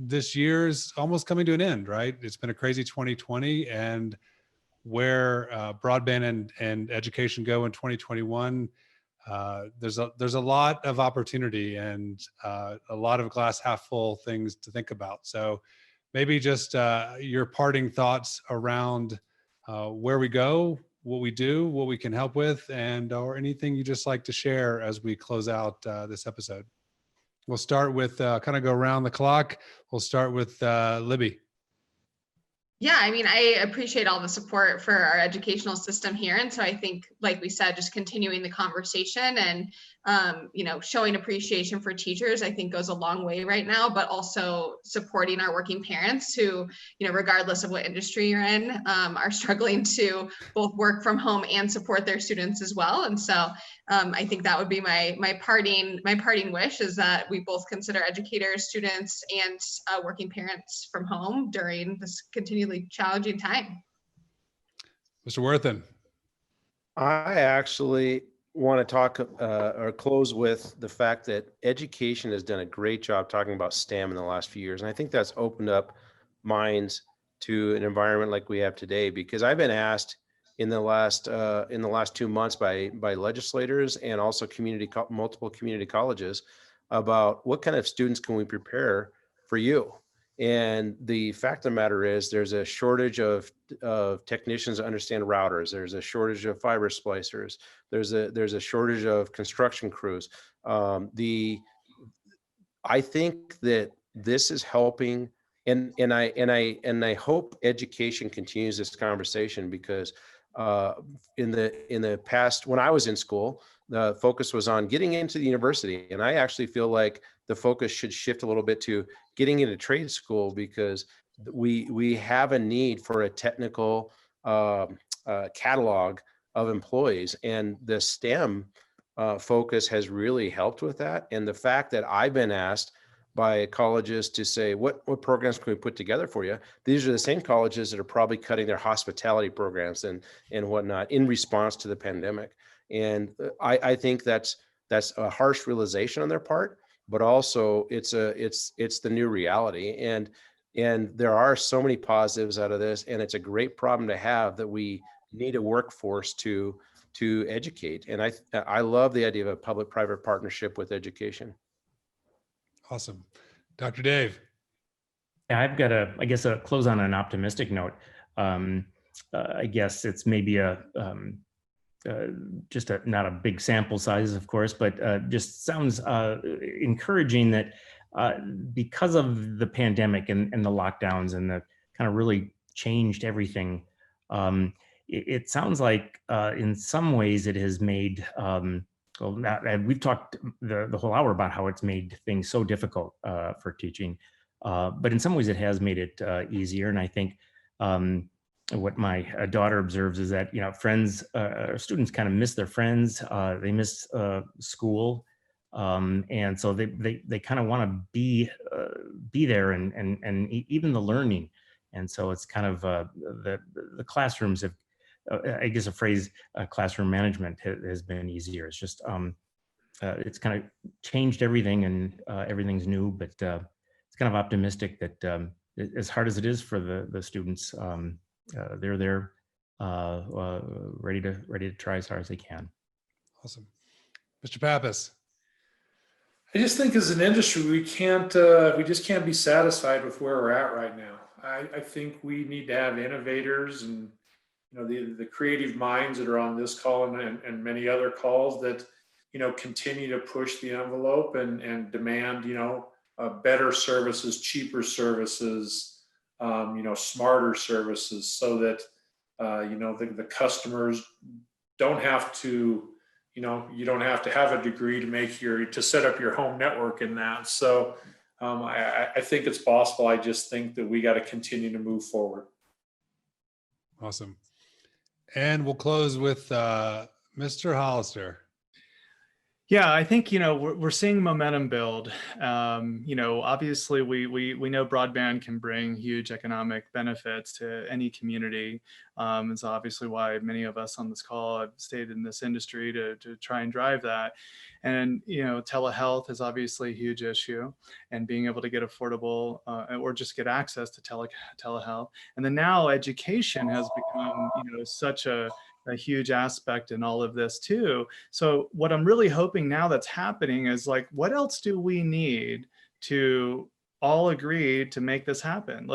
this year's almost coming to an end, right? It's been a crazy 2020, and where broadband and education go in 2021, there's a lot of opportunity and a lot of glass half full things to think about. So maybe just your parting thoughts around where we go, what we do, what we can help with, and or anything you just like to share as we close out this episode. We'll start with kind of go around the clock. We'll start with Libby. Yeah, I mean, I appreciate all the support for our educational system here. And so I think, like we said, just continuing the conversation and, showing appreciation for teachers, I think goes a long way right now, but also supporting our working parents who, regardless of what industry you're in, are struggling to both work from home and support their students as well. And so I think that would be my parting wish, is that we both consider educators, students, and working parents from home during this continually challenging time. Mr. Worthen. I actually want to talk or close with the fact that education has done a great job talking about STEM in the last few years. And I think that's opened up minds to an environment like we have today, because I've been asked in the last 2 months by legislators and also multiple community colleges about what kind of students can we prepare for you. And the fact of the matter is, there's a shortage of technicians that understand routers. There's a shortage of fiber splicers. There's a shortage of construction crews. I think that this is helping, and I hope education continues this conversation, because in the past, when I was in school, the focus was on getting into the university, and I actually feel like the focus should shift a little bit to getting into trade school, because we have a need for a technical catalog of employees, and the STEM focus has really helped with that. And the fact that I've been asked by colleges to say, what programs can we put together for you? These are the same colleges that are probably cutting their hospitality programs and whatnot in response to the pandemic. And I think that's a harsh realization on their part, but also it's the new reality. And there are so many positives out of this, and it's a great problem to have, that we need a workforce to educate. And I love the idea of a public-private partnership with education. Awesome. Dr. Dave. Yeah, I've got I guess a close on an optimistic note. I guess it's maybe not a big sample size, of course, but just sounds encouraging that because of the pandemic and the lockdowns and the kind of really changed everything, it sounds like in some ways it has made, we've talked the whole hour about how it's made things so difficult for teaching, but in some ways it has made it easier. And I think what my daughter observes is that, students kind of miss their friends, they miss school, and so they kind of want to be there and even the learning. And so it's kind of the classrooms have, I guess a phrase, classroom management has been easier. It's just it's kind of changed everything, and everything's new, but it's kind of optimistic that as hard as it is for the students, they're there ready to try as hard as they can. Awesome. Mr. Pappas. I just think as an industry, we just can't be satisfied with where we're at right now. I think we need to have innovators and the creative minds that are on this call and many other calls that continue to push the envelope and demand better services, cheaper services, smarter services, so that the customers don't have to you don't have to have a degree to set up your home network in that. So I think it's possible. I just think that we got to continue to move forward. Awesome. And we'll close with Mr. Hollister. Yeah, I think, we're seeing momentum build. Obviously we know broadband can bring huge economic benefits to any community. It's obviously why many of us on this call have stayed in this industry to try and drive that. And, telehealth is obviously a huge issue, and being able to get affordable or just get access to telehealth. And then now education has become, such a huge aspect in all of this too. So what I'm really hoping now that's happening is like, what else do we need to all agree to make this happen?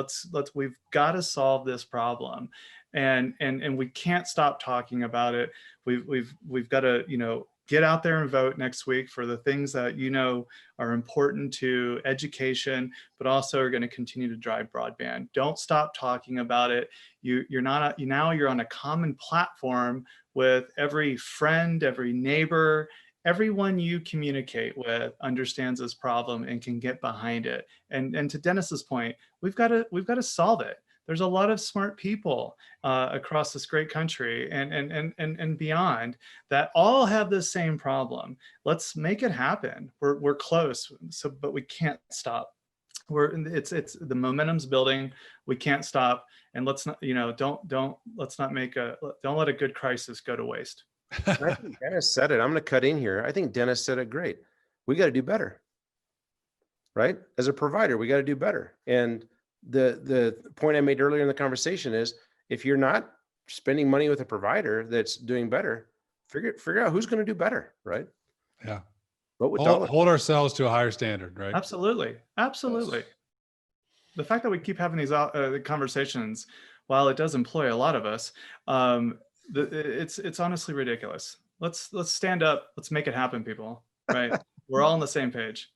We've got to solve this problem. And we can't stop talking about it. We've got to, get out there and vote next week for the things that are important to education, but also are going to continue to drive broadband. Don't stop talking about it. You're on a common platform with every friend, every neighbor, everyone you communicate with understands this problem and can get behind it. And to Dennis's point, we've got to solve it. There's a lot of smart people across this great country and beyond that all have the same problem. Let's make it happen. We're close, but we can't stop. It's the momentum's building. We can't stop, and let's not don't let a good crisis go to waste. I think Dennis said it. I'm going to cut in here. I think Dennis said it great. We got to do better, right? As a provider, we got to do better. And the point I made earlier in the conversation is, if you're not spending money with a provider that's doing better, figure out who's going to do better, right? Yeah. But with hold ourselves to a higher standard, right? Absolutely. The fact that we keep having these conversations, while it does employ a lot of us, it's honestly ridiculous. Let's stand up. Let's make it happen, people. Right? We're all on the same page.